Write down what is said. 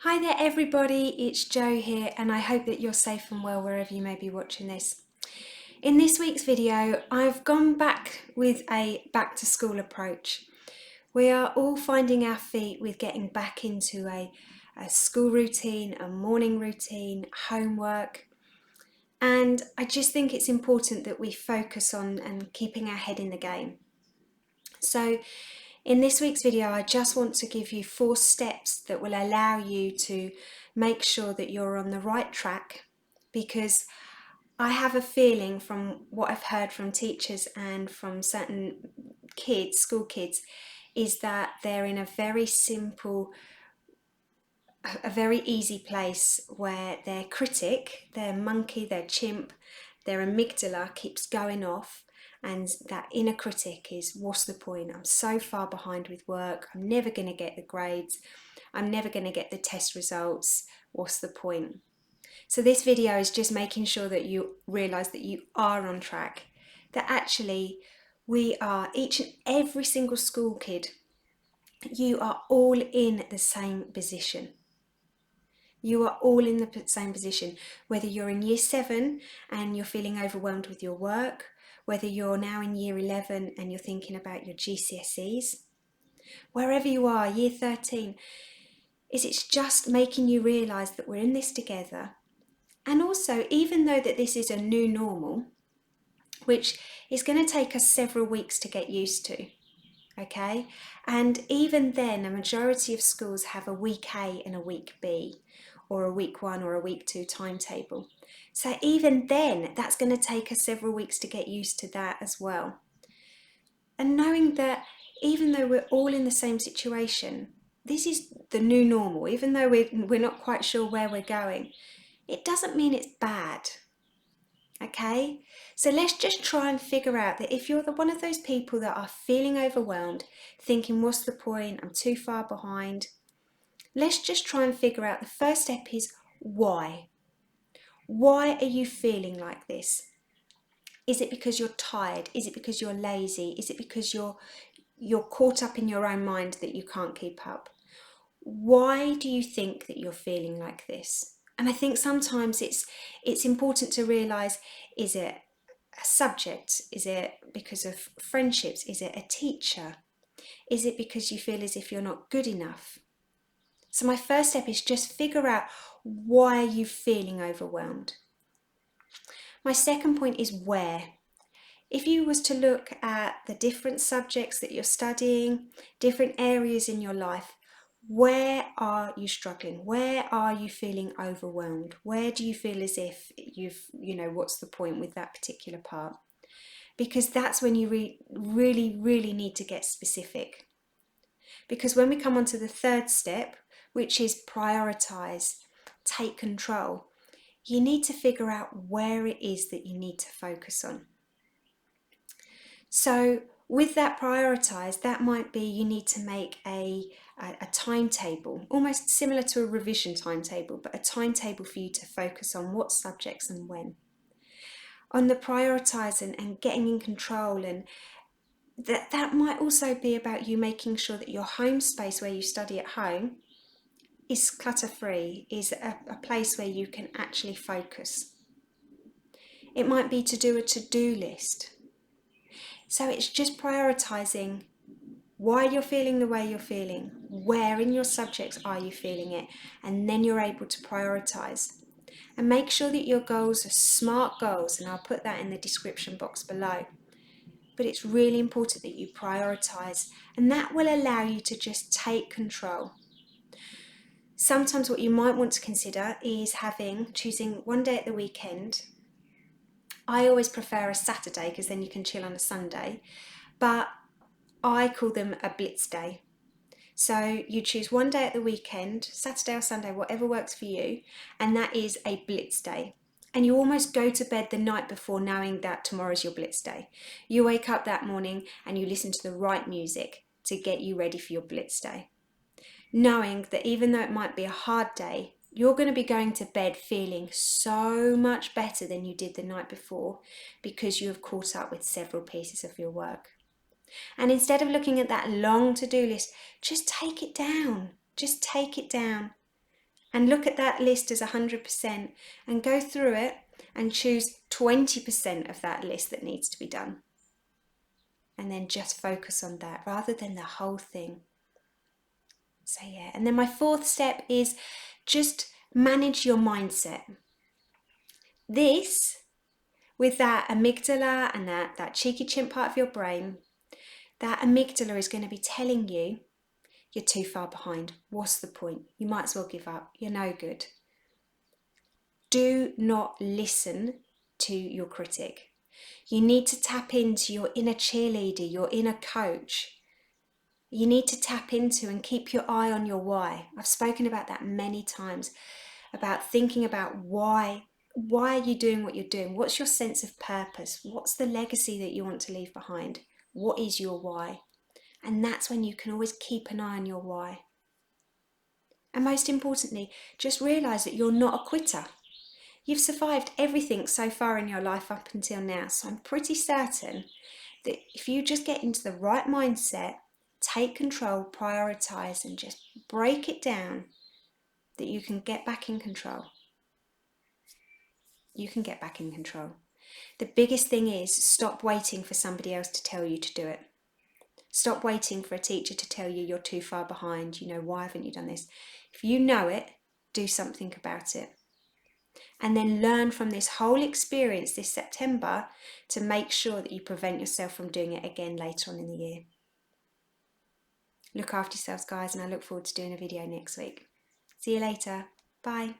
Hi there everybody, it's Jo here and I hope that you're safe and well wherever you may be watching this. In this week's video, I've gone back with a back to school approach. We are all finding our feet with getting back into a school routine, a morning routine, homework, and I just think it's important that we focus on and keeping our head in the game. So in this week's video, I just want to give you 4 steps that will allow you to make sure that you're on the right track, because I have a feeling from what I've heard from teachers and from certain kids, school kids, is that they're in a very simple, a very easy place where their critic, their monkey, their chimp, their amygdala keeps going off, and that inner critic is, what's the point? I'm so far behind with work, I'm never going to get the grades, I'm never going to get the test results, what's the point? So this video is just making sure that you realise that you are on track, that actually we are, each and every single school kid, you are all in the same position. You are all in the same position, whether you're in year 7 and you're feeling overwhelmed with your work, whether you're now in year 11 and you're thinking about your GCSEs, wherever you are, year 13, it's just making you realise that we're in this together. And also, even though that this is a new normal, which is going to take us several weeks to get used to, okay? And even then, a majority of schools have a week A and a week B, or a week 1 or a week 2 timetable. So even then, that's going to take us several weeks to get used to that as well. And knowing that even though we're all in the same situation, this is the new normal, even though we're not quite sure where we're going, it doesn't mean it's bad. Okay, so let's just try and figure out that if you're one of those people that are feeling overwhelmed, thinking, what's the point? I'm too far behind. Let's just try and figure out, the first step is why. Why are you feeling like this? Is it because you're tired? Is it because you're lazy? Is it because you're caught up in your own mind that you can't keep up? Why do you think that you're feeling like this? And I think sometimes it's important to realise, is it a subject? Is it because of friendships? Is it a teacher? Is it because you feel as if you're not good enough? So my first step is just figure out, why are you feeling overwhelmed? My second point is where. If you was to look at the different subjects that you're studying, different areas in your life, where are you struggling? Where are you feeling overwhelmed? Where do you feel as if what's the point with that particular part? Because that's when you really need to get specific. Because when we come on to the third step, which is prioritise, take control, you need to figure out where it is that you need to focus on. So with that prioritise, that might be you need to make a timetable, almost similar to a revision timetable, but a timetable for you to focus on what subjects and when. On the prioritise and getting in control, and that might also be about you making sure that your home space where you study at home is clutter-free, is a place where you can actually focus. It might be to do a to-do list. So it's just prioritising why you're feeling the way you're feeling, where in your subjects are you feeling it, and then you're able to prioritise. And make sure that your goals are SMART goals, and I'll put that in the description box below. But it's really important that you prioritise, and that will allow you to just take control. Sometimes what you might want to consider is choosing one day at the weekend. I always prefer a Saturday because then you can chill on a Sunday, but I call them a Blitz day. So you choose one day at the weekend, Saturday or Sunday, whatever works for you, and that is a Blitz day. And you almost go to bed the night before knowing that tomorrow's your Blitz day. You wake up that morning and you listen to the right music to get you ready for your Blitz day, knowing that even though it might be a hard day, you're going to be going to bed feeling so much better than you did the night before, because you have caught up with several pieces of your work. And instead of looking at that long to-do list, just take it down. Just take it down and look at that list as 100% and go through it and choose 20% of that list that needs to be done. And then just focus on that rather than the whole thing. So yeah, and then my fourth step is just manage your mindset. This, with that amygdala and that cheeky chimp part of your brain, that amygdala is going to be telling you, you're too far behind. What's the point? You might as well give up. You're no good. Do not listen to your critic. You need to tap into your inner cheerleader, your inner coach. You need to tap into and keep your eye on your why. I've spoken about that many times, about thinking about why are you doing what you're doing? What's your sense of purpose? What's the legacy that you want to leave behind? What is your why? And that's when you can always keep an eye on your why. And most importantly, just realise that you're not a quitter. You've survived everything so far in your life up until now, so I'm pretty certain that if you just get into the right mindset, take control, prioritise, and just break it down, that you can get back in control. You can get back in control. The biggest thing is stop waiting for somebody else to tell you to do it. Stop waiting for a teacher to tell you you're too far behind. Why haven't you done this? If you know it, do something about it. And then learn from this whole experience this September to make sure that you prevent yourself from doing it again later on in the year. Look after yourselves, guys, and I look forward to doing a video next week. See you later. Bye.